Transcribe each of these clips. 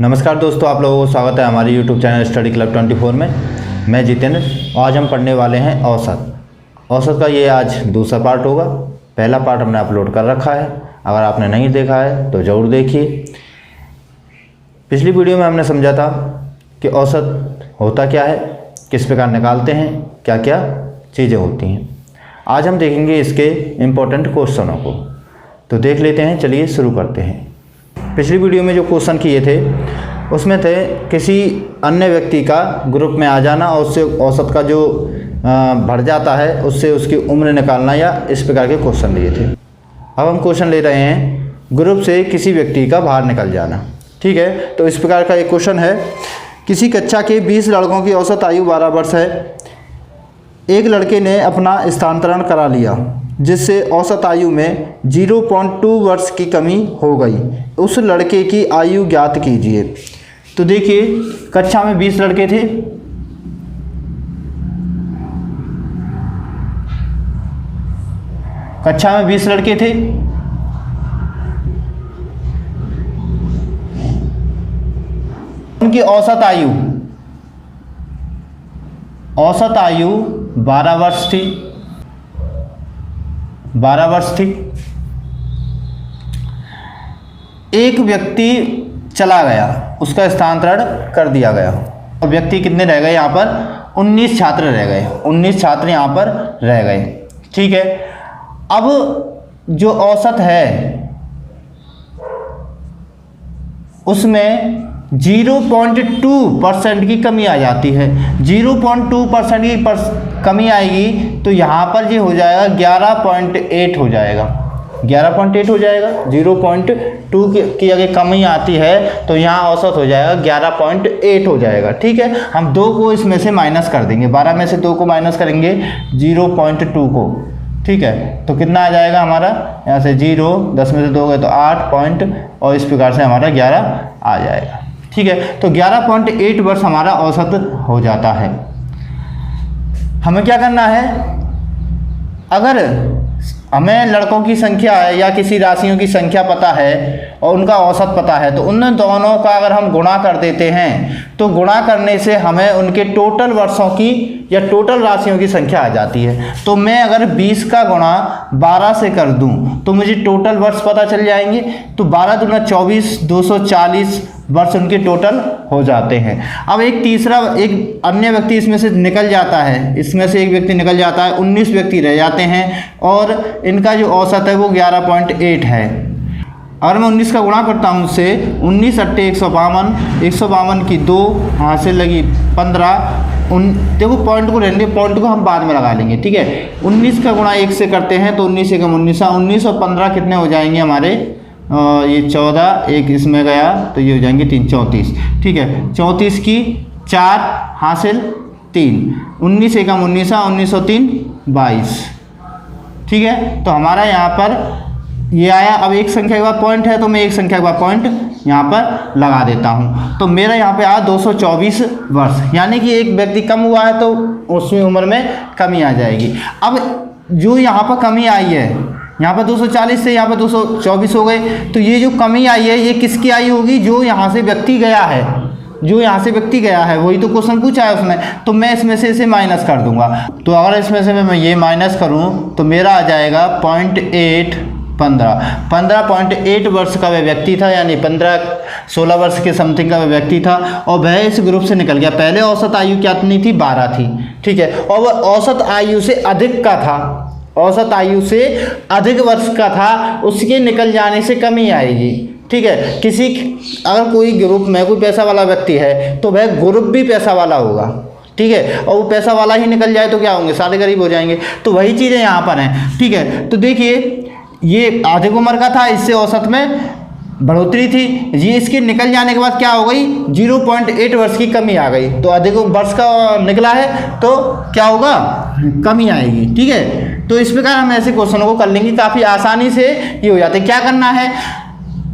नमस्कार दोस्तों, आप लोगों को स्वागत है हमारे YouTube चैनल स्टडी क्लब 24 में। मैं जितेंद्र। आज हम पढ़ने वाले हैं औसत का ये आज दूसरा पार्ट होगा। पहला पार्ट हमने अपलोड कर रखा है, अगर आपने नहीं देखा है तो ज़रूर देखिए। पिछली वीडियो में हमने समझा था कि औसत होता क्या है, किस प्रकार निकालते हैं, क्या क्या चीज़ें होती हैं। आज हम देखेंगे इसके इम्पोर्टेंट क्वेश्चनों को, तो देख लेते हैं। चलिए शुरू करते हैं। पिछली वीडियो में जो क्वेश्चन किए थे उसमें थे किसी अन्य व्यक्ति का ग्रुप में आ जाना और उससे औसत का जो बढ़ जाता है उससे उसकी उम्र निकालना, या इस प्रकार के क्वेश्चन लिए थे। अब हम क्वेश्चन ले रहे हैं ग्रुप से किसी व्यक्ति का बाहर निकल जाना। ठीक है, तो इस प्रकार का एक क्वेश्चन है। किसी कक्षा के 20 लड़कों की औसत आयु 12 वर्ष है। एक लड़के ने अपना स्थानांतरण करा लिया जिससे औसत आयु में 0.2 वर्ष की कमी हो गई। उस लड़के की आयु ज्ञात कीजिए। तो देखिए, कक्षा में 20 लड़के थे। कक्षा में 20 लड़के थे। उनकी औसत आयु 12 वर्ष थी। 12 वर्ष थी। एक व्यक्ति चला गया, उसका स्थानांतरण कर दिया गया और व्यक्ति कितने रह गए? यहाँ पर 19 छात्र रह गए। 19 छात्र यहाँ पर रह गए। ठीक है, अब जो औसत है उसमें 0.2% की कमी आ जाती है। 0.2% की कमी आएगी तो यहाँ पर ये हो जाएगा 11.8 हो जाएगा। 11.8 हो जाएगा। 0.2 की अगर कमी आती है तो यहाँ औसत हो जाएगा 11.8 हो जाएगा। ठीक है, हम 2 को इसमें से माइनस कर देंगे। 12 में से 2 को माइनस करेंगे 0.2 को। ठीक है, तो कितना आ जाएगा हमारा? यहाँ से 0, 10 में से 2 गए तो 8 और इस प्रकार से हमारा 11 आ जाएगा। ठीक है, तो 11.8 वर्ष हमारा औसत हो जाता है। हमें क्या करना है? अगर हमें लड़कों की संख्या है या किसी राशियों की संख्या पता है और उनका औसत पता है तो उन दोनों का अगर हम गुणा कर देते हैं तो गुणा करने से हमें उनके टोटल वर्षों की या टोटल राशियों की संख्या आ जाती है। तो मैं अगर 20 का गुणा 12 से कर दूं तो मुझे टोटल वर्ष पता चल जाएंगे। तो 12 दूना 24, 240 वर्ष उनके टोटल हो जाते हैं। अब एक अन्य व्यक्ति इसमें से निकल जाता है। इसमें से एक व्यक्ति निकल जाता है, 19 व्यक्ति रह जाते हैं और इनका जो औसत है वो 11.8 है। अगर मैं 19 का गुणा करता हूँ उससे, 19 अट्टे 152, 152 की 2 हासिल लगी 15। देखो पॉइंट को रहने, पॉइंट को हम बाद में लगा लेंगे। ठीक है, 19 का गुणा 1 से करते हैं तो 19 एकम 19, 19 और 15 कितने हो जाएंगे हमारे? ये 14, एक इसमें गया तो ये हो जाएंगे 3, 34। ठीक है, 34 की 4 हासिल 3, 19 एकम 19, 19 और 3 22। ठीक है, तो हमारा यहाँ पर ये आया। अब एक संख्या के बाद पॉइंट है तो मैं एक संख्या के बाद पॉइंट यहाँ पर लगा देता हूँ। तो मेरा यहाँ पे आया 224 वर्ष, यानी कि एक व्यक्ति कम हुआ है तो उसमें उम्र में कमी आ जाएगी। अब जो यहाँ पर कमी आई है, यहाँ पर 240 से यहाँ पर 224 हो गए, तो ये जो कमी आई है ये किसकी आई होगी? जो यहाँ से व्यक्ति गया है। जो यहाँ से व्यक्ति गया है वही तो क्वेश्चन पूछा है उसमें, तो मैं इसमें से इसे माइनस कर दूंगा। तो अगर इसमें से मैं ये माइनस करूँ तो मेरा आ जाएगा 15.8 वर्ष का वह व्यक्ति था, यानी 16 वर्ष के समथिंग का वह व्यक्ति था और वह इस ग्रुप से निकल गया। पहले औसत आयु क्या थी? 12 थी। ठीक है, और वह औसत आयु से अधिक का था। औसत आयु से अधिक वर्ष का था, उसके निकल जाने से कमी आएगी। ठीक है, अगर कोई ग्रुप में कोई पैसा वाला व्यक्ति है तो वह ग्रुप भी पैसा वाला होगा। ठीक है, और वो पैसा वाला ही निकल जाए तो क्या होंगे? सारे गरीब हो जाएंगे। तो वही चीज़ें यहाँ पर हैं। ठीक है, तो देखिए ये अधिक उम्र का था, इससे औसत में बढ़ोतरी थी। ये इसके निकल जाने के बाद क्या हो गई? 0.8 वर्ष की कमी आ गई। तो अधिक वर्ष का निकला है तो क्या होगा? कमी आएगी। ठीक है, तो इस प्रकार हम ऐसे क्वेश्चनों को कर लेंगे, काफ़ी आसानी से ये हो जाते। क्या करना है?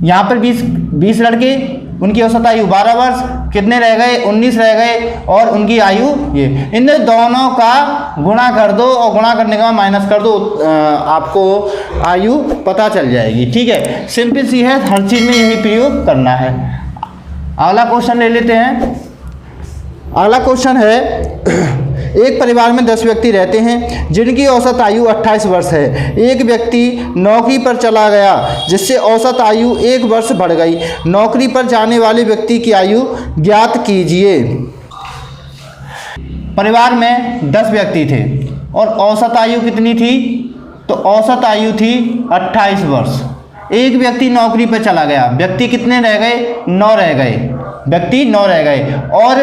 यहाँ पर 20 लड़के, उनकी औसत आयु 12 वर्ष, कितने रह गए? 19 रह गए और उनकी आयु ये। इन दोनों का गुणा कर दो और गुणा करने के बाद माइनस कर दो, आपको आयु पता चल जाएगी। ठीक है, सिंपल सी है, हर चीज़ में यही प्रयोग करना है। अगला क्वेश्चन ले लेते हैं। अगला क्वेश्चन है एक परिवार में 10 व्यक्ति रहते हैं जिनकी औसत आयु 28 वर्ष है। एक व्यक्ति नौकरी पर चला गया जिससे औसत आयु 1 वर्ष बढ़ गई। नौकरी पर जाने वाले व्यक्ति की आयु ज्ञात कीजिए। परिवार में 10 व्यक्ति थे और औसत आयु कितनी थी? तो औसत आयु थी 28 वर्ष। एक व्यक्ति नौकरी पर चला गया, व्यक्ति कितने रह गए? 9 रह गए, व्यक्ति 9 रह गए और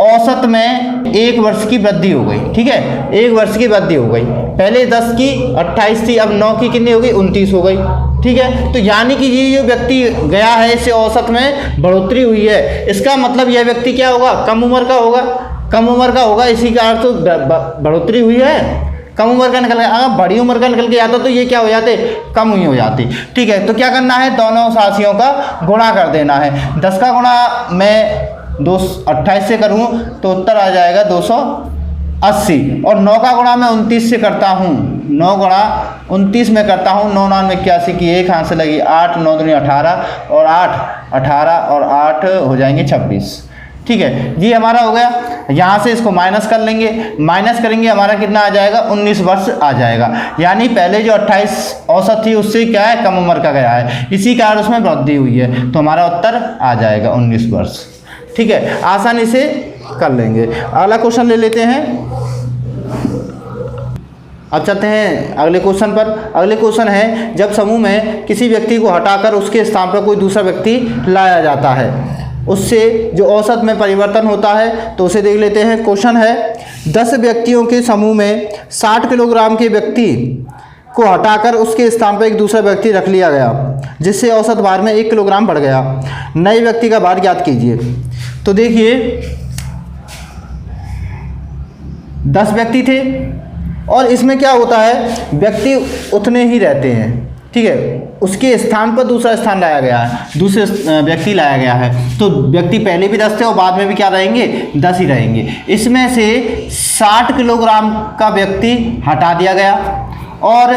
औसत में 1 वर्ष की वृद्धि हो गई। ठीक है, 1 वर्ष की वृद्धि हो गई। पहले 10 की 28 थी, अब 9 की कितनी हो गई? 29 हो गई। ठीक है, तो यानी कि ये जो व्यक्ति गया है इससे औसत में बढ़ोतरी हुई है। इसका मतलब यह व्यक्ति क्या होगा? कम उम्र का होगा, कम उम्र का होगा, इसी का अर्थ तो बढ़ोतरी हुई है। कम उम्र का निकल गया, अगर बड़ी उम्र का निकल के आता तो ये क्या हो जाते? कम ही हो जाती। ठीक है, तो क्या करना है? दोनों राशियों का गुणा कर देना है। 10 का गुणा मैं 28 से करूँ तो उत्तर आ जाएगा 280 और 9 का गुणा मैं 29 से करता हूँ। 9 गुणा 29 में करता हूँ, 9 9 81 की 1 हाथ से लगी 8, 9 दूनी 18 और 8 18 और 8 हो जाएंगे 26। ठीक है, ये हमारा हो गया। यहाँ से इसको माइनस कर लेंगे, माइनस करेंगे हमारा कितना आ जाएगा? 19 वर्ष आ जाएगा। यानी पहले जो 28 औसत थी उससे क्या है? कम उम्र का गया है, इसी कारण उसमें वृद्धि हुई है, तो हमारा उत्तर आ जाएगा 19 वर्ष। ठीक है, आसानी से कर लेंगे। अगला क्वेश्चन ले लेते हैं। अब चलते हैं अगले क्वेश्चन पर। अगले क्वेश्चन है जब समूह में किसी व्यक्ति को हटाकर उसके स्थान पर कोई दूसरा व्यक्ति लाया जाता है, उससे जो औसत में परिवर्तन होता है, तो उसे देख लेते हैं। क्वेश्चन है 10 व्यक्तियों के समूह में 60 किलोग्राम के व्यक्ति को हटाकर उसके स्थान पर एक दूसरा व्यक्ति रख लिया गया जिससे औसत भार में 1 किलोग्राम बढ़ गया। नए व्यक्ति का भार ज्ञात कीजिए। तो देखिए 10 व्यक्ति थे और इसमें क्या होता है? व्यक्ति उतने ही रहते हैं। ठीक है, उसके स्थान पर दूसरा स्थान लाया गया है, दूसरे व्यक्ति लाया गया है, तो व्यक्ति पहले भी 10 थे और बाद में भी क्या रहेंगे? 10 ही रहेंगे। इसमें से 60 किलोग्राम का व्यक्ति हटा दिया गया और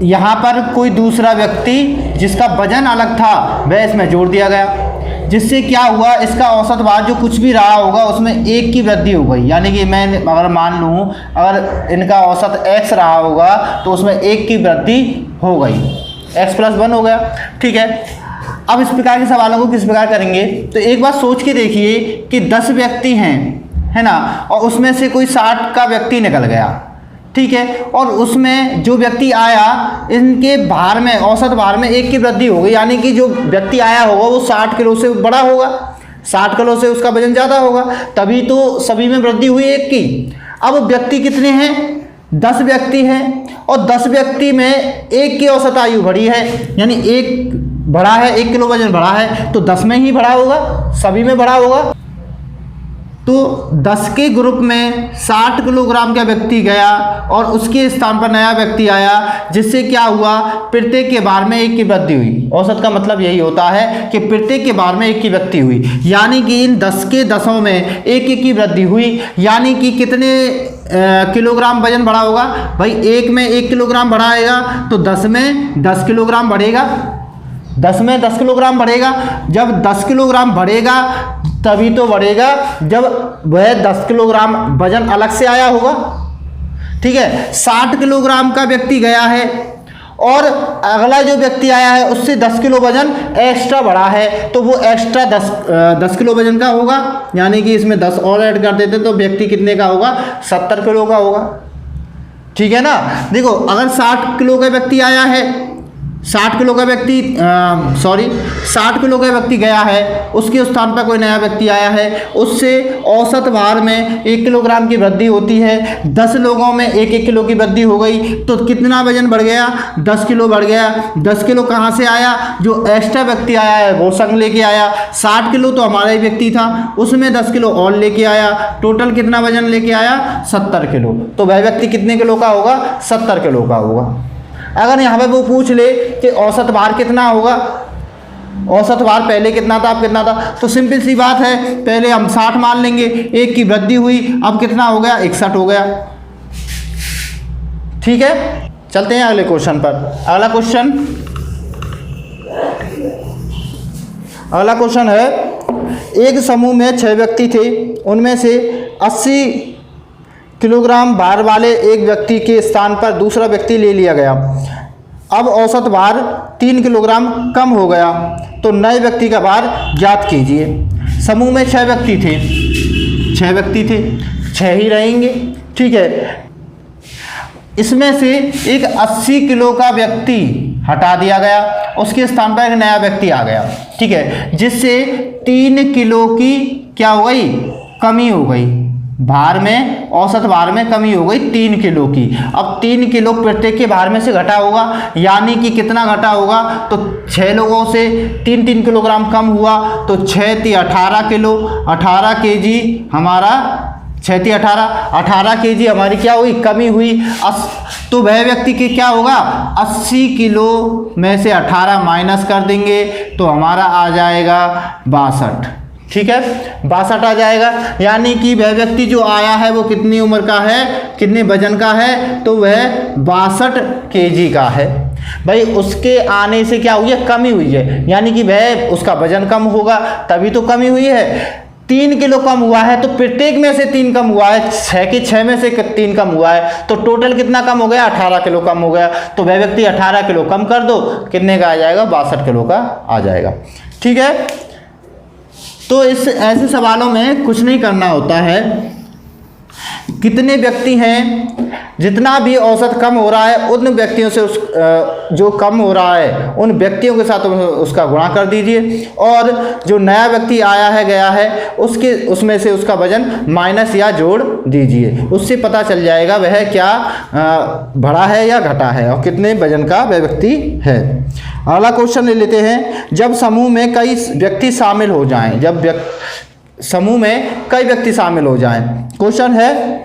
यहाँ पर कोई दूसरा व्यक्ति जिसका वजन अलग था वह इसमें जोड़ दिया गया, जिससे क्या हुआ? इसका औसत भार जो कुछ भी रहा होगा उसमें 1 की वृद्धि हो गई। यानी कि मैं अगर मान लूँ अगर इनका औसत x रहा होगा तो उसमें 1 की वृद्धि हो गई, x + 1 हो गया। ठीक है, अब इस प्रकार के सवालों को किस प्रकार करेंगे? तो एक बात सोच के देखिए कि 10 व्यक्ति हैं, है ना, और उसमें से कोई 60 का व्यक्ति निकल गया। ठीक है, और उसमें जो व्यक्ति आया इनके भार में, औसत भार में 1 की वृद्धि हो गई। यानी कि जो व्यक्ति आया होगा वो 60 किलो से बड़ा होगा, 60 किलो से उसका वजन ज़्यादा होगा, तभी तो सभी में वृद्धि हुई 1 की। अब व्यक्ति कितने हैं? 10 व्यक्ति हैं और 10 व्यक्ति में 1 की औसत आयु बढ़ी है, यानी 1 बढ़ा है, 1 किलो वजन बढ़ा है, तो 10 में ही बढ़ा होगा, सभी में बढ़ा होगा। तो 10 के ग्रुप में 60 किलोग्राम का व्यक्ति गया और उसके स्थान पर नया व्यक्ति आया, जिससे क्या हुआ? प्रत्येक के भार में 1 की वृद्धि हुई। औसत का मतलब यही होता है कि प्रत्येक के भार में 1 की वृद्धि हुई, यानी कि इन 10 के 10 में 1 की वृद्धि हुई। यानी कि कितने किलोग्राम वजन बढ़ा होगा? भाई 1 में 1 किलोग्राम बढ़ाएगा तो 10 में 10 किलोग्राम बढ़ेगा, 10 में 10 किलोग्राम बढ़ेगा। जब 10 किलोग्राम बढ़ेगा तभी तो बढ़ेगा जब वह 10 किलोग्राम वजन अलग से आया होगा। ठीक है, 60 किलोग्राम का व्यक्ति गया है और अगला जो व्यक्ति आया है उससे 10 किलो वजन एक्स्ट्रा बढ़ा है, तो वो एक्स्ट्रा 10 किलो वजन का होगा। यानी कि इसमें 10 और ऐड कर देते तो व्यक्ति कितने का होगा? 70 किलो का होगा। ठीक है ना, देखो अगर 60 किलो का व्यक्ति आया है, 60 किलो का व्यक्ति 60 किलो का व्यक्ति गया है, उसके स्थान पर कोई नया व्यक्ति आया है, उससे औसत भार में 1 किलोग्राम की वृद्धि होती है। 10 लोगों में 1-1 किलो की वृद्धि हो गई, तो कितना वजन बढ़ गया? 10 किलो बढ़ गया। 10 किलो कहाँ से आया? जो एक्स्ट्रा व्यक्ति आया है वो संग लेके आया। 60 किलो तो हमारा ही व्यक्ति था, उसमें 10 किलो और लेके आया, टोटल कितना वजन लेके आया? 70 किलो। तो वह व्यक्ति कितने किलो का होगा? 70 किलो का होगा। अगर यहाँ पे वो पूछ ले कि औसत भार कितना होगा, औसत भार पहले कितना था अब कितना था, तो सिंपल सी बात है, पहले हम 60 मान लेंगे, 1 की वृद्धि हुई, अब कितना हो गया? 61 हो गया। ठीक है, चलते हैं अगले क्वेश्चन पर। अगला क्वेश्चन अगला क्वेश्चन है, एक समूह में 6 व्यक्ति थे, उनमें से 80 किलोग्राम भार वाले एक व्यक्ति के स्थान पर दूसरा व्यक्ति ले लिया गया। अब औसत भार 3 किलोग्राम कम हो गया, तो नए व्यक्ति का भार ज्ञात कीजिए। समूह में 6 व्यक्ति थे, 6 ही रहेंगे, ठीक है। इसमें से एक 80 किलो का व्यक्ति हटा दिया गया, उसके स्थान पर एक नया व्यक्ति आ गया, ठीक है, जिससे 3 किलो की क्या हो गई, कमी हो गई, भार में, औसत भार में कमी हो गई 3 किलो की। अब 3 किलो प्रत्येक के भार में से घटा होगा, यानी कि कितना घटा होगा, तो 6 लोगों से 3-3 किलोग्राम कम हुआ, तो 6 × 18 किलो, 18 केजी हमारा, 6 × 18 केजी हमारी क्या हुई, कमी हुई। तो वह व्यक्ति के क्या होगा, 80 किलो में से 18 माइनस कर देंगे, तो हमारा आ जाएगा 62, ठीक है, 62 आ जाएगा। यानी कि वह व्यक्ति जो आया है वो कितनी उम्र का है, कितने वजन का है, तो वह 62 केजी का है। भाई उसके आने से क्या हुई है, कमी हुई है, यानी कि वह, उसका वजन कम होगा तभी तो कमी हुई है। 3 किलो कम हुआ है, तो प्रत्येक में से 3 कम हुआ है, 6 के 6 में से 3 कम हुआ है, तो टोटल कितना कम हो गया, 18 किलो कम हो गया। तो वह व्यक्ति 18 किलो कम कर दो, कितने का आ जाएगा, 62 किलो का आ जाएगा, ठीक है। तो इस ऐसे सवालों में कुछ नहीं करना होता है, कितने व्यक्ति हैं, जितना भी औसत कम हो रहा है उन व्यक्तियों से जो कम हो रहा है उन व्यक्तियों के साथ उसका गुणा कर दीजिए, और जो नया व्यक्ति आया है गया है उसमें से उसका वजन माइनस या जोड़ दीजिए। उससे पता चल जाएगा वह क्या बढ़ा है या घटा है और कितने वजन का वह व्यक्ति है। अगला क्वेश्चन ले लेते हैं, जब समूह में कई व्यक्ति शामिल हो जाएं, समूह में कई व्यक्ति शामिल हो जाएं। क्वेश्चन है,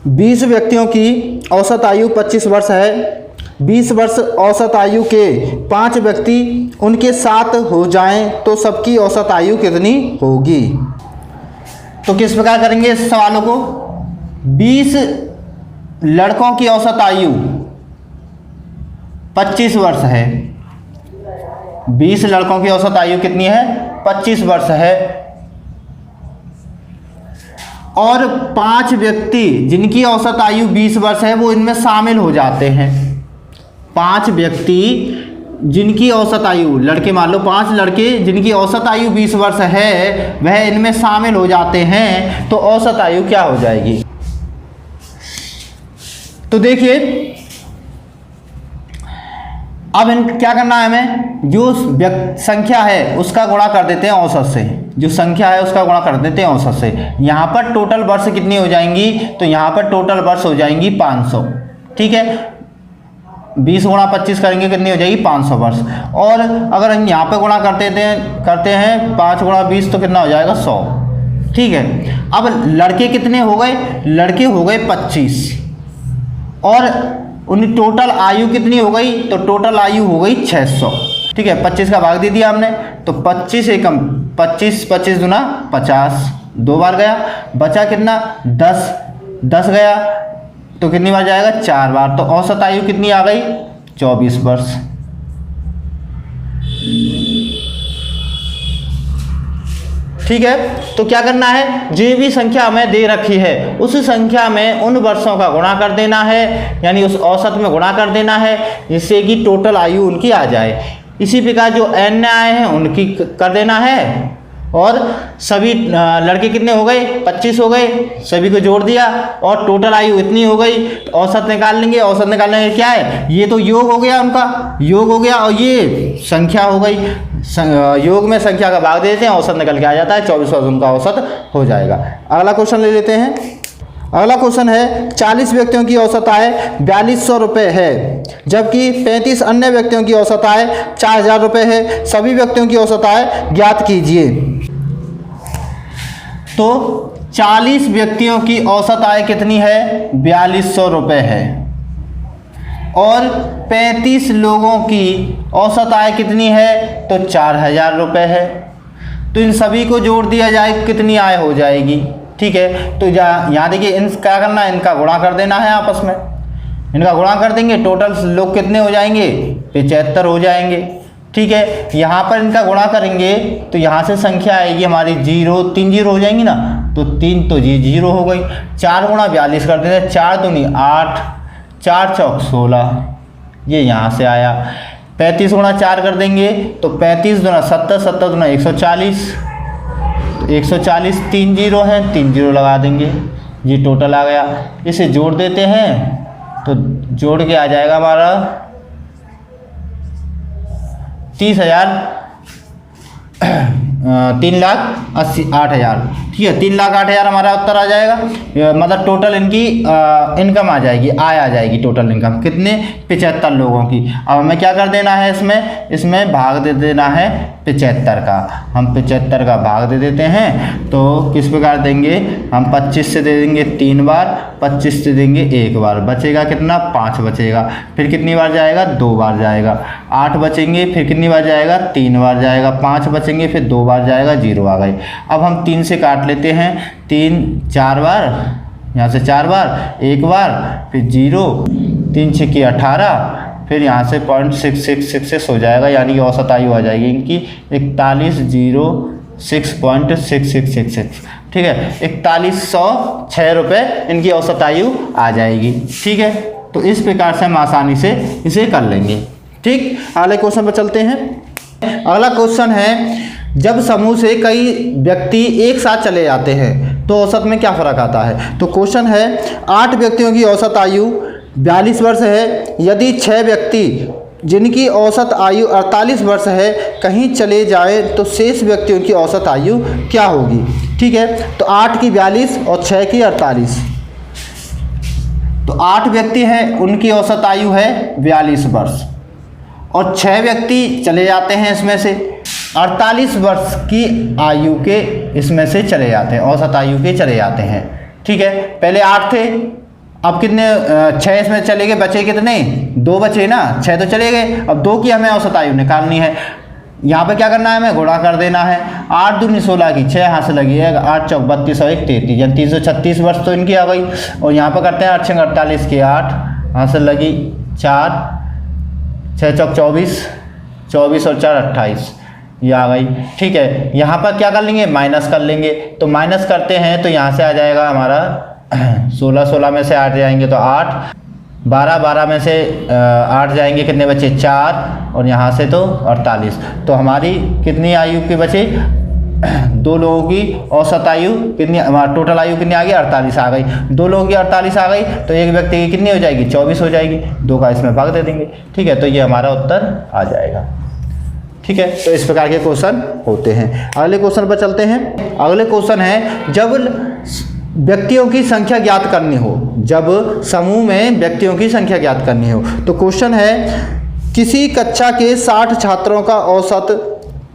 20 व्यक्तियों की औसत आयु 25 वर्ष है, 20 वर्ष औसत आयु के 5 व्यक्ति उनके साथ हो जाएं तो सबकी औसत आयु कितनी होगी। तो किस प्रकार करेंगे इस सवालों को, 20 लड़कों की औसत आयु 25 वर्ष है, 20 लड़कों की औसत आयु कितनी है, 25 वर्ष है, और 5 व्यक्ति जिनकी औसत आयु 20 वर्ष है वो इनमें शामिल हो जाते हैं। 5 व्यक्ति जिनकी औसत आयु, लड़के मान लो 5 लड़के जिनकी औसत आयु 20 वर्ष है वह इनमें शामिल हो जाते हैं, तो औसत आयु क्या हो जाएगी। तो देखिए अब क्या करना है, हमें जो संख्या है उसका गुणा कर देते हैं औसत से, जो संख्या है उसका गुणा कर देते हैं औसत से। यहाँ पर टोटल वर्ष कितनी हो जाएंगी, तो यहाँ पर टोटल वर्ष हो जाएंगी 500, ठीक है। 20 गुणा 25 करेंगे कितनी हो जाएगी, 500 वर्ष। और अगर हम यहाँ पे गुणा करते हैं 5 गुणा 20 तो कितना हो जाएगा, 100, ठीक है। अब लड़के कितने हो गए, लड़के हो गए 25, और उनकी टोटल आयु कितनी हो गई, तो टोटल आयु हो गई 600, ठीक है। 25 का भाग दे दिया हमने, तो 25 एकम 25, 25 दूना 50, 2 बार गया, बचा कितना 10 गया, तो कितनी बार जाएगा, 4 बार। तो औसत आयु कितनी आ गई, 24 वर्ष, ठीक है। तो क्या करना है, जो भी संख्या हमें दे रखी है उस संख्या में उन वर्षों का गुणा कर देना है, यानी उस औसत में गुणा कर देना है, जिससे कि टोटल आयु उनकी आ जाए। इसी प्रकार जो n आए हैं उनकी कर देना है, और सभी लड़के कितने हो गए, 25 हो गए, सभी को जोड़ दिया और टोटल आयु इतनी हो गई। औसत निकाल लेंगे, औसत निकालने का क्या है, ये तो योग हो गया, उनका योग हो गया, और ये संख्या हो गई, योग में संख्या का भाग दे देते हैं, औसत निकल के आ जाता है, 24 वर्ष उनका औसत हो जाएगा। अगला क्वेश्चन ले लेते हैं। अगला क्वेश्चन है, 40 व्यक्तियों की औसत आय 4200 रुपये है, जबकि 35 अन्य व्यक्तियों की औसत आय 4000 रुपये है, सभी व्यक्तियों की औसत आय ज्ञात कीजिए। तो 40 व्यक्तियों की औसत आय कितनी है, 4200 रुपये है, और 35 लोगों की औसत आय कितनी है, तो 4000 रुपये है। तो इन सभी को जोड़ दिया जाए, कितनी आय हो जाएगी, ठीक है। तो यहाँ देखिए, क्या करना है, इनका गुणा कर देना है आपस में, इनका गुणा कर देंगे, टोटल लोग कितने हो जाएंगे, 75 हो जाएंगे, ठीक है। यहाँ पर इनका गुणा करेंगे तो यहाँ से संख्या आएगी हमारी 0, 3 0 हो जाएंगी ना, तो 3 तो ये 0 हो गई। 4 गुणा 42 कर देते हैं, 4 दूनी 8, 4 चौक 16, ये यहाँ से आया। 35 गुणा 4 कर देंगे तो 35 दूना 70, 70 दूना 140, 140, 3 0 है, 3 0 लगा देंगे, ये टोटल आ गया। इसे जोड़ देते हैं तो जोड़ के आ जाएगा हमारा 30,000, 3,80,000, ठीक है। 3,08,000 हमारा उत्तर आ जाएगा। मतलब टोटल इनकी इनकम आ जाएगी, आय आ जाएगी, टोटल इनकम कितने, 75 लोगों की। अब हमें क्या कर देना है, इसमें भाग दे देना है 75 का। हम 75 का भाग दे देते हैं तो किस प्रकार देंगे, हम 25 से दे देंगे 3 बार, 25 से देंगे 1 बार, बचेगा कितना, 5 बचेगा। फिर कितनी बार जाएगा, 2 बार जाएगा। 8 बचेंगे, फिर कितनी बार जाएगा, 3 बार जाएगा। 5 बचेंगे, फिर 2 बार जाएगा, 0 आ गए। अब हम 3 से काट लेते हैं, 3 4 बार, यहाँ से 4 बार, 1 बार, फिर 0, 3 6 की 18, फिर यहाँ से 0.6666 हो जाएगा, यानी कि औसत आयु आ जाएगी इनकी 41,06.6666, ठीक है। 4106 रुपये इनकी औसत आयु आ जाएगी, ठीक है। तो इस प्रकार से हम आसानी से इसे कर लेंगे, ठीक। अगले क्वेश्चन पर चलते हैं। अगला क्वेश्चन है, जब समूह से कई व्यक्ति एक साथ चले जाते हैं तो औसत में क्या फ़र्क आता है। तो क्वेश्चन है, 8 व्यक्तियों की औसत आयु 42 वर्ष है। यदि 6 व्यक्ति जिनकी औसत आयु 48 वर्ष है कहीं चले जाएं तो शेष व्यक्तियों की औसत आयु क्या होगी, ठीक है। तो 8 की 42 और 6 की 48, तो 8 व्यक्ति हैं, उनकी औसत आयु है 42 वर्ष, और 6 व्यक्ति चले जाते हैं इसमें से 48 वर्ष की आयु के इसमें से चले जाते हैं, औसत आयु के चले जाते हैं, ठीक है। पहले 8 थे, अब कितने, 6 इसमें चले गए, बचे कितने, 2 बचे ना, 6 तो चले गए, अब 2 की हमें औसत आयु निकालनी है। यहाँ पे क्या करना है, हमें गुणा कर देना है। 8 दूनी 16 की 6 यहाँ से लगी है, 8 चौक 32 और 1 33, यानी 336 वर्ष तो इनकी आ गई। और यहाँ पर करते हैं 8 6 48 की 8, यहाँ से लगी 4, 6 चौक 24, 24 और 4 28, ये आ गई, ठीक है। यहाँ पर क्या कर लेंगे, माइनस कर लेंगे, तो माइनस करते हैं तो यहाँ से आ जाएगा हमारा 16, 16 में से 8 जाएंगे तो 8, 12, 12 में से 8 जाएंगे, कितने बचे, 4, और यहाँ से तो 48। तो हमारी कितनी आयु के बचे, 2 लोगों की औसत आयु कितनी, हमारा टोटल आयु कितनी आ गई, 48 आ गई। 2 लोगों की 48 आ गई तो एक व्यक्ति की कितनी हो जाएगी, 24 हो जाएगी। 2 का इसमें भाग दे देंगे, ठीक है। तो ये हमारा उत्तर आ जाएगा, ठीक है। तो इस प्रकार के क्वेश्चन होते हैं। अगले क्वेश्चन पर चलते हैं। अगले क्वेश्चन है, जब व्यक्तियों की संख्या ज्ञात करनी हो, जब समूह में व्यक्तियों की संख्या ज्ञात करनी हो, तो क्वेश्चन है, किसी कक्षा के 60 छात्रों का औसत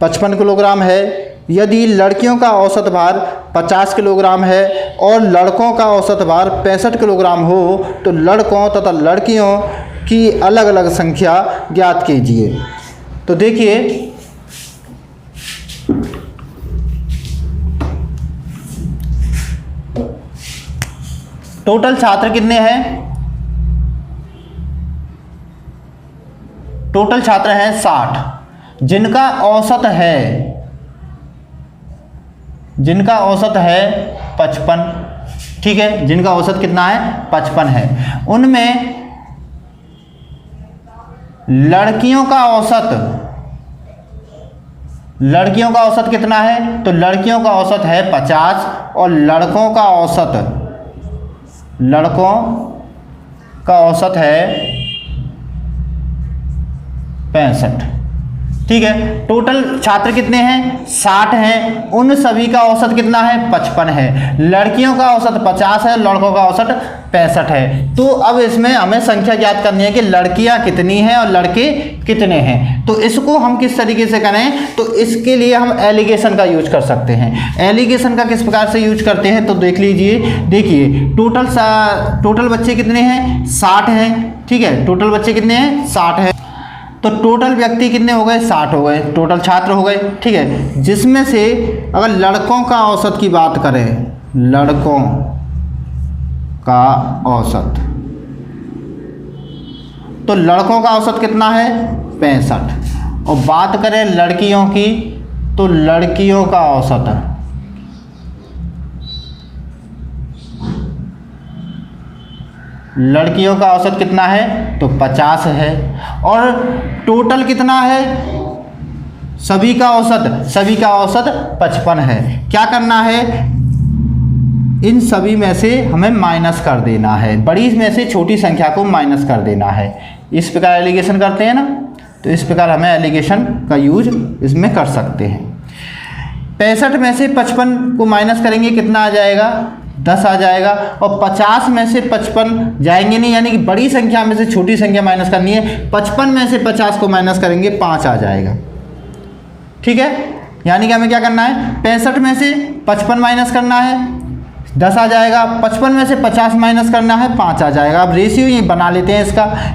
55 किलोग्राम है। यदि लड़कियों का औसत भार 50 किलोग्राम है और लड़कों का औसत भार 65 किलोग्राम हो तो लड़कों तथा लड़कियों की अलग अलग संख्या ज्ञात कीजिए। तो देखिए, टोटल छात्र कितने हैं, टोटल छात्र हैं 60, जिनका औसत है 55, ठीक है। जिनका औसत कितना है, 55 है। उनमें लड़कियों का औसत कितना है, तो लड़कियों का औसत है 50 और लड़कों का औसत है 65, ठीक है। टोटल छात्र कितने हैं, 60 हैं, उन सभी का औसत कितना है, 55 है। लड़कियों का औसत 50 है, लड़कों का औसत 65 है। तो अब इसमें हमें संख्या ज्ञात करनी है कि लड़कियां कितनी हैं और लड़के कितने हैं। तो इसको हम किस तरीके से करें, तो इसके लिए हम एलिगेशन का यूज कर सकते हैं। एलिगेशन का किस प्रकार से यूज करते हैं, तो देख लीजिए, देखिए टोटल बच्चे कितने हैं, 60 हैं, ठीक है। टोटल बच्चे कितने हैं, 60 हैं, तो टोटल व्यक्ति कितने हो गए, 60 हो गए, टोटल छात्र हो गए, ठीक है। जिसमें से अगर लड़कों का औसत की बात करें, लड़कों का औसत, तो लड़कों का औसत कितना है, 65, और बात करें लड़कियों की तो लड़कियों का औसत, लड़कियों का औसत कितना है तो 50 है। और टोटल कितना है, सभी का औसत 55 है। क्या करना है, इन सभी में से हमें माइनस कर देना है, बड़ी में से छोटी संख्या को माइनस कर देना है। इस प्रकार एलिगेशन करते हैं ना, तो इस प्रकार हमें एलिगेशन का यूज इसमें कर सकते हैं। 65 में से 55 को माइनस करेंगे कितना आ जाएगा, 10 आ जाएगा। और 50 में से 55 जाएंगे नहीं, यानी कि बड़ी संख्या में से छोटी संख्या माइनस करनी है। 55 में से 50 को माइनस करेंगे 5 आ जाएगा। ठीक है, यानी कि हमें क्या करना है, 65 में से 55 माइनस करना है 10 आ जाएगा, 55 में से 50 माइनस करना है 5 आ जाएगा। अब रेशियो ये बना लेते हैं,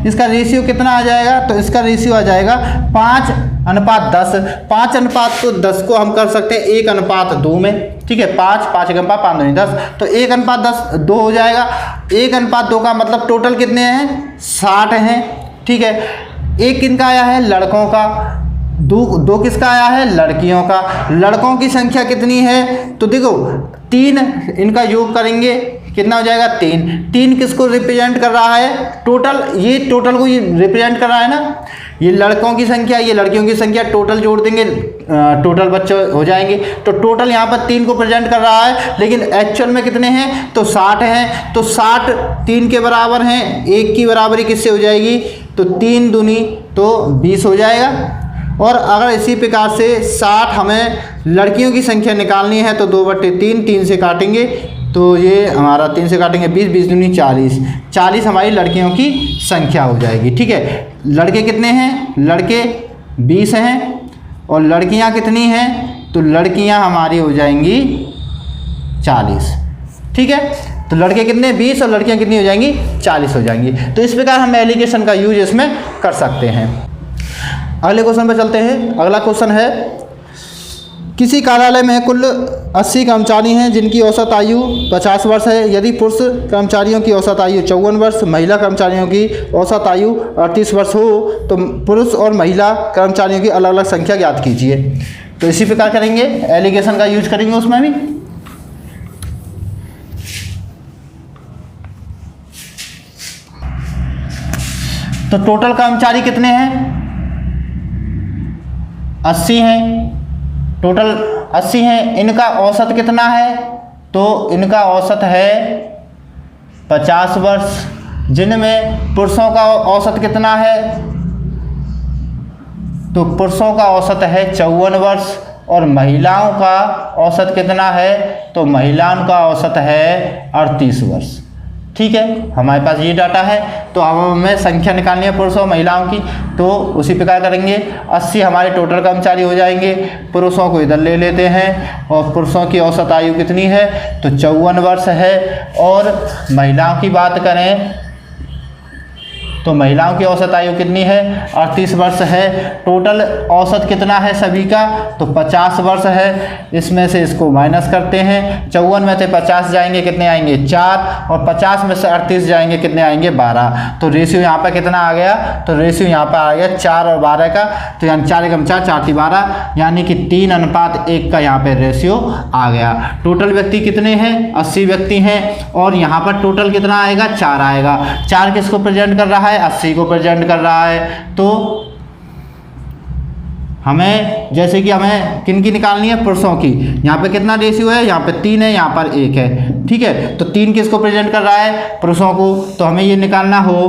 इसका रेशियो कितना आ जाएगा, तो इसका रेशियो आ जाएगा 5:10। 5:10 को हम कर सकते हैं 1:2 में। ठीक है, 5:5 10, तो 1:2 हो जाएगा। 1:2 का मतलब टोटल कितने हैं, 60 हैं। ठीक है, एक किनका आया है, लड़कों का, दो किसका आया है, लड़कियों का। लड़कों की संख्या कितनी है, तो देखो 3 इनका योग करेंगे कितना हो जाएगा, 3 किसको रिप्रेजेंट कर रहा है, टोटल, ये टोटल को ये रिप्रेजेंट कर रहा है ना, ये लड़कों की संख्या, ये लड़कियों की संख्या, टोटल जोड़ देंगे टोटल बच्चे हो जाएंगे। तो टोटल यहाँ पर 3 को प्रेजेंट कर रहा है, लेकिन एक्चुअल में कितने हैं, तो 60 हैं। तो 60 3 के बराबर हैं, 1 की बराबरी किससे हो जाएगी, तो 3 दूनी तो 20 हो जाएगा। और अगर इसी प्रकार से 60 हमें लड़कियों की संख्या निकालनी है तो 2/3, 3 से काटेंगे तो ये हमारा 3 से काटेंगे 20, 20 दूनी 40, 40 हमारी लड़कियों की संख्या हो जाएगी। ठीक है, लड़के कितने हैं, लड़के 20 हैं और लड़कियां कितनी हैं, तो लड़कियां हमारी हो जाएंगी 40। ठीक है, तो लड़के कितने 20 और लड़कियां कितनी हो जाएंगी 40 हो जाएंगी। तो इस प्रकार हम एलिगेशन का यूज इसमें कर सकते हैं। अगले क्वेश्चन पर चलते हैं। अगला क्वेश्चन है, किसी कार्यालय में कुल 80 कर्मचारी हैं जिनकी औसत आयु 50 वर्ष है। यदि पुरुष कर्मचारियों की औसत आयु 54 वर्ष, महिला कर्मचारियों की औसत आयु 38 वर्ष हो तो पुरुष और महिला कर्मचारियों की अलग अलग संख्या ज्ञात कीजिए। तो इसी प्रकार करेंगे, एलिगेशन का यूज करेंगे उसमें भी। तो टोटल कर्मचारी कितने हैं, 80 हैं, टोटल 80 हैं। इनका औसत कितना है, तो इनका औसत है 50 वर्ष, जिनमें पुरुषों का औसत कितना है, तो पुरुषों का औसत है 54 वर्ष और महिलाओं का औसत कितना है, तो महिलाओं का औसत है 38 वर्ष। ठीक है, हमारे पास ये डाटा है। तो अब हमें संख्या निकालनी है पुरुषों और महिलाओं की, तो उसी प्रकार करेंगे। 80 हमारे टोटल कर्मचारी हो जाएंगे, पुरुषों को इधर ले लेते हैं और पुरुषों की औसत आयु कितनी है, तो 54 वर्ष है। और महिलाओं की बात करें तो महिलाओं की औसत आयु कितनी है, 38 वर्ष है। टोटल औसत कितना है सभी का, तो 50 वर्ष है। इसमें से इसको माइनस करते हैं, 54 में से 50 जाएंगे कितने आएंगे 4, और 50 में से 38 जाएंगे कितने आएंगे 12। तो रेशियो यहाँ पर कितना आ गया, तो रेशियो यहाँ पर आ गया 4 और 12 का। तो यानी 4 एकम 4, 4 × 12, यानी कि 3:1 का यहाँ पर रेशियो आ गया। टोटल व्यक्ति कितने हैं, 80 व्यक्ति हैं। और यहाँ पर टोटल कितना आएगा, 4 आएगा। 4 किसको प्रेजेंट कर रहा है, 80 को प्रेजेंट कर रहा है। तो हमें जैसे कि हमें किन की निकालनी है, पुरुषों की। यहाँ पे कितना रेशियो है, यहाँ पे 3 है, यहाँ पर 1 है। ठीक है, तो 3 किसको प्रेजेंट कर रहा है, पुरुषों को। तो हमें ये निकालना हो,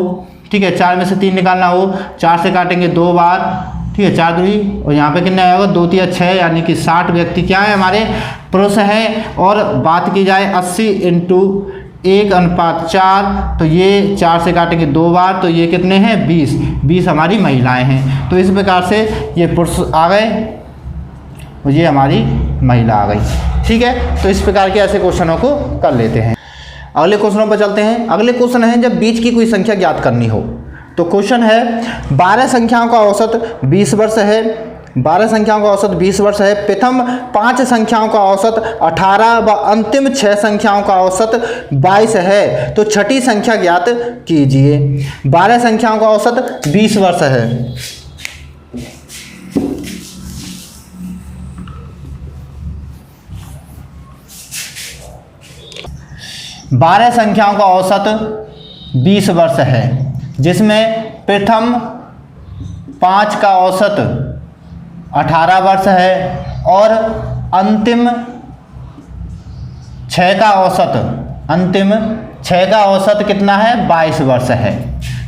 ठीक है, 4 में से 3 निकालना हो, 4 से काटेंगे 2 बार, ठीक है, 4 दूरी, और यहाँ पे कितना आएगा 2 × 3 = 6, यानी कि 60 व्यक्ति क्या है हमारे पुरुष हैं। और बात की जाए 80 × 1:4, तो ये 4 से काटेंगे 2 बार, तो ये कितने हैं 20 हमारी महिलाएं हैं। तो इस प्रकार से ये पुरुष आ गए और ये हमारी महिला आ गई। ठीक है, तो इस प्रकार के ऐसे क्वेश्चनों को कर लेते हैं। अगले क्वेश्चनों पर चलते हैं। अगले क्वेश्चन है, जब बीच की कोई संख्या ज्ञात करनी हो। तो क्वेश्चन है, 12 संख्याओं का औसत 20 वर्ष है। 12 संख्याओं का औसत 20 वर्ष है। प्रथम 5 संख्याओं का औसत 18 व अंतिम 6 संख्याओं का औसत 22 है। तो छठी संख्या ज्ञात कीजिए। 12 संख्याओं का औसत 20 वर्ष है। 12 संख्याओं का औसत 20 वर्ष है, जिसमें प्रथम 5 का औसत 18 वर्ष है और अंतिम 6 का औसत कितना है? 22 वर्ष है।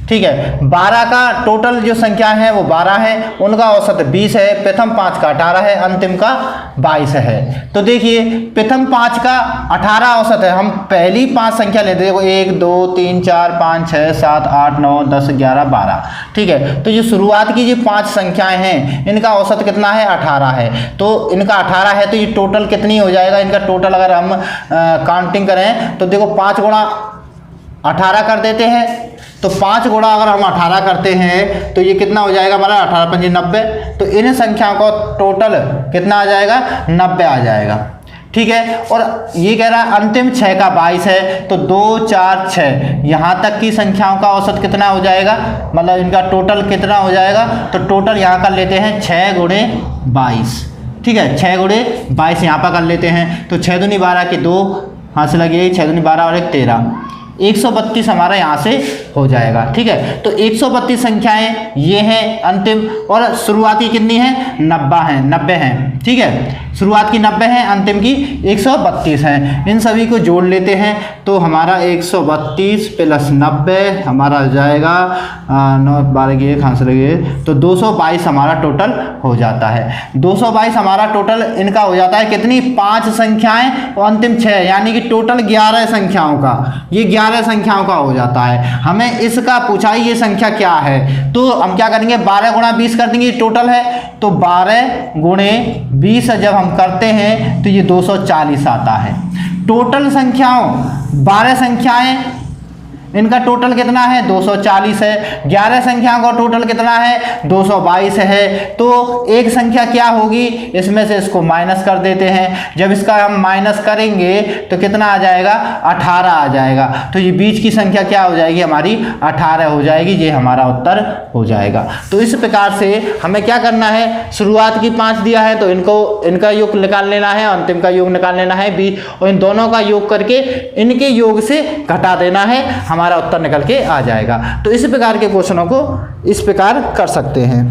ठीक है, 12 का टोटल जो संख्या है वो 12 है, उनका औसत 20 है, प्रथम 5 का 18 है, अंतिम का 22 है। तो देखिए प्रथम 5 का 18 औसत है, हम पहली 5 संख्या लेते हैं, 1 2 3 4 5 6 7 8 9 10 11 12। ठीक है, तो जो शुरुआत की जो 5 संख्याएं हैं इनका औसत कितना है? 18 है। तो इनका 18 है, तो ये टोटल कितनी हो जाएगा? इनका टोटल अगर हम काउंटिंग करें तो देखो 5 गुणा 18 कर देते हैं, तो 5 गुणा अगर हम 18 करते हैं तो ये कितना हो जाएगा हमारा? 18 पंजे 90। तो इन संख्याओं का टोटल कितना आ जाएगा? 90 आ जाएगा। ठीक है, और ये कह रहा है अंतिम 6 का 22 है, तो 2 4 6 यहाँ तक की संख्याओं का औसत कितना हो जाएगा? मतलब इनका टोटल कितना हो जाएगा? तो टोटल यहाँ कर लेते हैं 6 गुणे 22। ठीक है, 6 गुणे 22 यहाँ पर कर लेते हैं, तो 6 दूनी 12 के 2 हाथ से लगी, 6 दूनी 12 और 1 13, 132 हमारा यहाँ से हो जाएगा। ठीक है, तो 132 संख्याएं ये हैं अंतिम, और शुरुआती कितनी है? 90 हैं। ठीक है, शुरुआत की 90 है, अंतिम की 132 है। इन सभी को जोड़ लेते हैं तो हमारा 132 प्लस 90 हमारा आ जाएगा 9 12 की 1 हाथ से लगी, तो 222 हमारा टोटल हो जाता है। 222 हमारा टोटल इनका हो जाता है। कितनी? 5 संख्याएं और अंतिम 6, यानी कि टोटल 11 संख्याओं का, ये 11 संख्याओं का हो जाता है। हमें इसका पूछा है ये संख्या क्या है, तो हम क्या करेंगे? 12 गुणा 20 कर देंगे, टोटल है, तो 12 गुणे 20 जब हम करते हैं तो ये 240 आता है। टोटल संख्याओं 12 संख्याएं, इनका टोटल कितना है? 240 है। 11 संख्याओं का टोटल कितना है? 222 है। तो एक संख्या क्या होगी? इसमें से इसको माइनस कर देते हैं। जब इसका हम माइनस करेंगे तो कितना आ जाएगा? 18 आ जाएगा। तो ये बीच की संख्या क्या हो जाएगी? हमारी 18 हो जाएगी। ये हमारा उत्तर हो जाएगा। तो इस प्रकार से हमें क्या करना है? शुरुआत की 5 दिया है तो इनका योग निकाल लेना है, अंतिम का योग निकाल लेना है, और इन दोनों का योग करके इनके योग से घटा देना है, हमारा उत्तर निकल के आ जाएगा। तो इस प्रकार के क्वेश्चनों को इस प्रकार कर सकते हैं।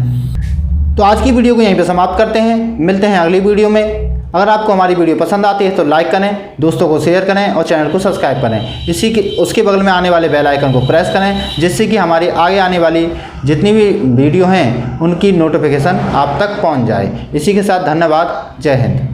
तो आज की वीडियो को यहीं पे समाप्त करते हैं, मिलते हैं अगली वीडियो में। अगर आपको हमारी वीडियो पसंद आती है तो लाइक करें, दोस्तों को शेयर करें और चैनल को सब्सक्राइब करें। उसके बगल में आने वाले बेल आइकन को प्रेस करें, जिससे कि हमारी आगे आने वाली जितनी भी वीडियो हैं उनकी नोटिफिकेशन आप तक पहुंच जाए। इसी के साथ धन्यवाद। जय हिंद।